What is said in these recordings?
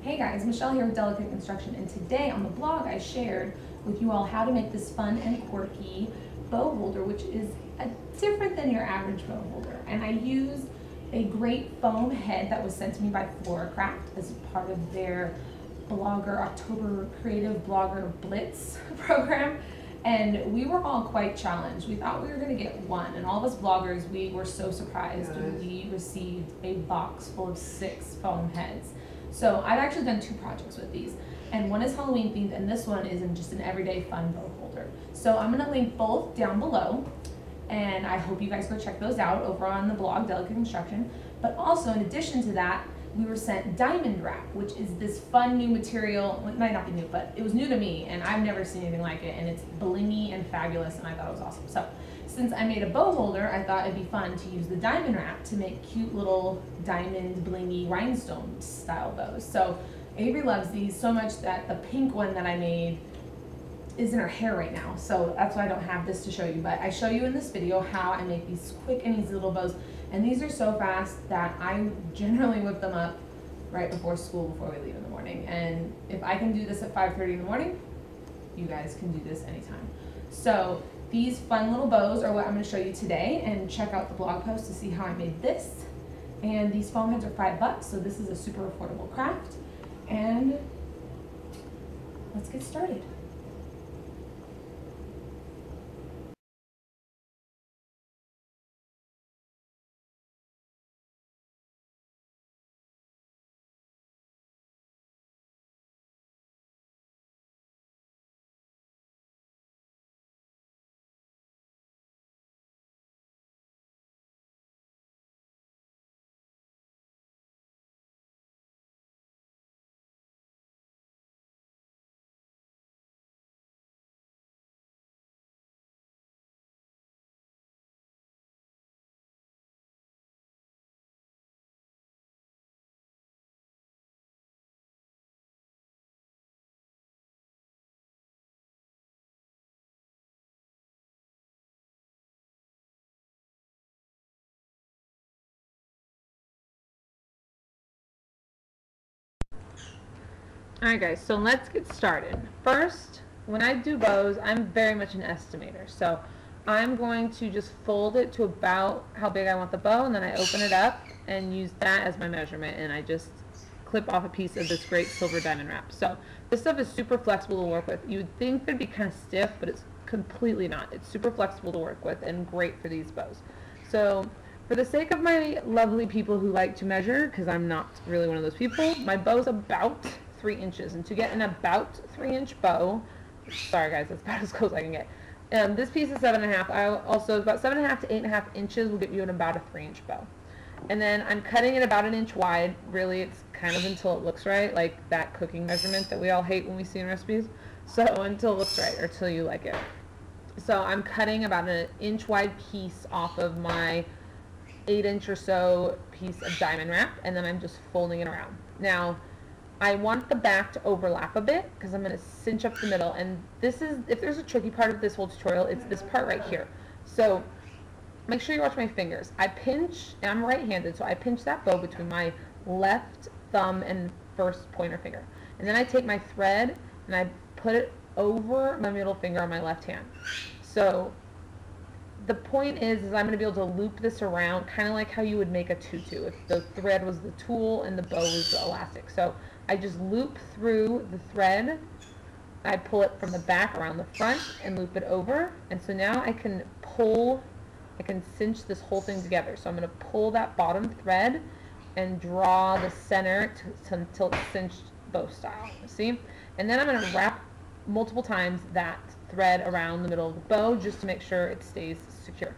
Hey guys, Michelle here with Delicate Construction, and today on the blog I shared with you all how to make this fun and quirky bow holder, which is different than your average bow holder. And I used a great foam head that was sent to me by Floracraft as part of their Blogger October Creative Blogger Blitz program. And we were all quite challenged. We thought we were going to get one, and all of us bloggers, we were so surprised when we received a box full of 6 foam heads. So I've actually done 2 projects with these, and one is Halloween themed, and this one is in just an everyday fun bow holder. So I'm going to link both down below, and I hope you guys go check those out over on the blog Delicate Construction. But also, in addition to that, we were sent diamond wrap, which is this fun new material. Well, it might not be new, but it was new to me, and I've never seen anything like it, and it's blingy and fabulous, and I thought it was awesome. So since I made a bow holder, I thought it'd be fun to use the diamond wrap to make cute little diamond blingy rhinestone style bows. So Avery loves these so much that the pink one that I made is in her hair right now, so that's why I don't have this to show you, but I show you in this video how I make these quick and easy little bows. And these are so fast that I generally whip them up right before school, before we leave in the morning. And if I can do this at 5:30 in the morning, you guys can do this anytime. So these fun little bows are what I'm going to show you today, and check out the blog post to see how I made this. And these foam heads are $5, so this is a super affordable craft. And let's get started. Alright guys, so let's get started. First, when I do bows, I'm very much an estimator. So I'm going to just fold it to about how big I want the bow, and then I open it up and use that as my measurement, and I just clip off a piece of this great silver diamond wrap. So this stuff is super flexible to work with. You would think they'd be kind of stiff, but it's completely not. It's super flexible to work with and great for these bows. So for the sake of my lovely people who like to measure, because I'm not really one of those people, my bow's about 3 inches, and to get an about 3-inch bow, sorry guys, that's about as close as I can get. This piece is 7.5. I also about 7.5 to 8.5 inches will get you an about a 3-inch bow. And then I'm cutting it about 1 inch wide. Really, it's kind of until it looks right, like that cooking measurement that we all hate when we see in recipes. So until it looks right, or till you like it. So I'm cutting about 1 inch wide piece off of my 8-inch or so piece of diamond wrap, and then I'm just folding it around. Now, I want the back to overlap a bit because I'm going to cinch up the middle, and this is, if there's a tricky part of this whole tutorial, it's this part right here. So make sure you watch my fingers. I pinch, and I'm right-handed, so I pinch that bow between my left thumb and first pointer finger. And then I take my thread and I put it over my middle finger on my left hand. So the point is I'm going to be able to loop this around, kind of like how you would make a tutu if the thread was the tool and the bow was the elastic. So I just loop through the thread, I pull it from the back around the front and loop it over, and so now I can pull, I can cinch this whole thing together. So I'm going to pull that bottom thread and draw the center until it's cinched bow style, see? And then I'm going to wrap multiple times that thread around the middle of the bow just to make sure it stays secure.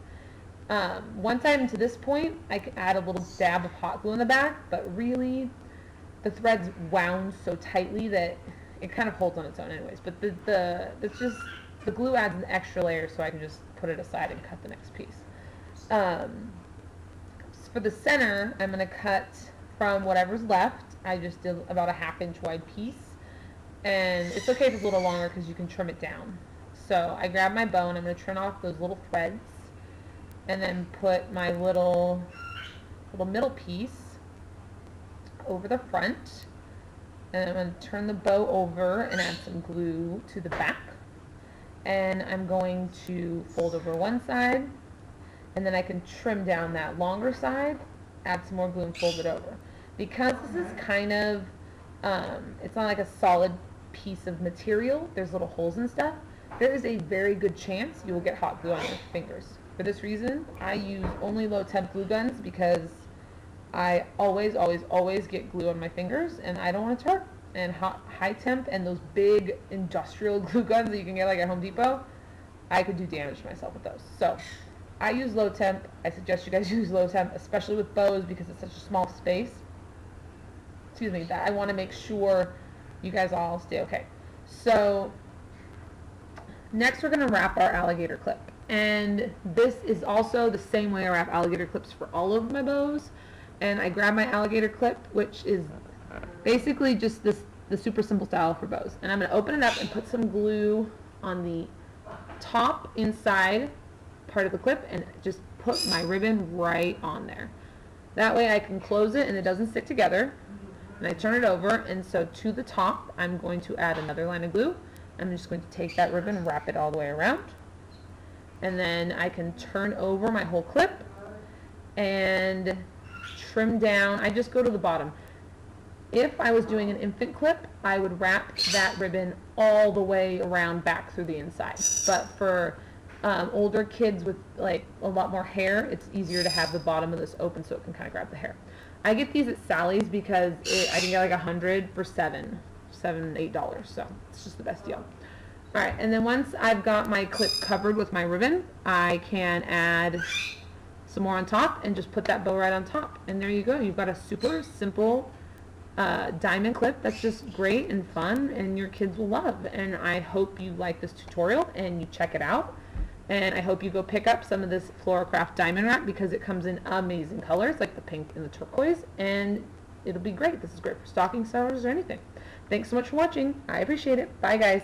Once I'm to this point, I can add a little dab of hot glue in the back, but really the thread's wound so tightly that it kind of holds on its own anyways. But it's just, the glue adds an extra layer, so I can just put it aside and cut the next piece. For the center, I'm going to cut from whatever's left. I just did about a 1/2 inch wide piece, and it's okay if it's a little longer because you can trim it down. So I grab my bow and I'm going to trim off those little threads, and then put my little middle piece over the front, And I'm going to turn the bow over and add some glue to the back. And I'm going to fold over one side, and then I can trim down that longer side, add some more glue and fold it over. Because this is kind of, it's not like a solid piece of material, there's little holes and stuff, there is a very good chance you will get hot glue on your fingers. For this reason, I use only low temp glue guns because I always get glue on my fingers and I don't want it to hurt. And high temp and those big industrial glue guns that you can get like at Home Depot, I could do damage to myself with those. So I use low temp. I suggest you guys use low temp, especially with bows because it's such a small space. Excuse me, that I want to make sure you guys all stay okay. So next we're going to wrap our alligator clip. And this is also the same way I wrap alligator clips for all of my bows. And I grab my alligator clip, which is basically just the super simple style for bows. And I'm going to open it up and put some glue on the top inside part of the clip and just put my ribbon right on there. That way I can close it and it doesn't stick together. And I turn it over, and so to the top I'm going to add another line of glue. I'm just going to take that ribbon and wrap it all the way around. And then I can turn over my whole clip and trim down. I just go to the bottom. If I was doing an infant clip, I would wrap that ribbon all the way around back through the inside. But for older kids with like a lot more hair, it's easier to have the bottom of this open so it can kind of grab the hair. I get these at Sally's because I can get like 100 for $7, $8, so it's just the best deal. Alright, and then once I've got my clip covered with my ribbon, I can add some more on top and just put that bow right on top. And there you go. You've got a super simple diamond clip that's just great and fun and your kids will love. And I hope you like this tutorial and you check it out. And I hope you go pick up some of this Floral-Craft diamond wrap because it comes in amazing colors like the pink and the turquoise, and it'll be great. This is great for stocking sellers or anything. Thanks so much for watching. I appreciate it. Bye guys.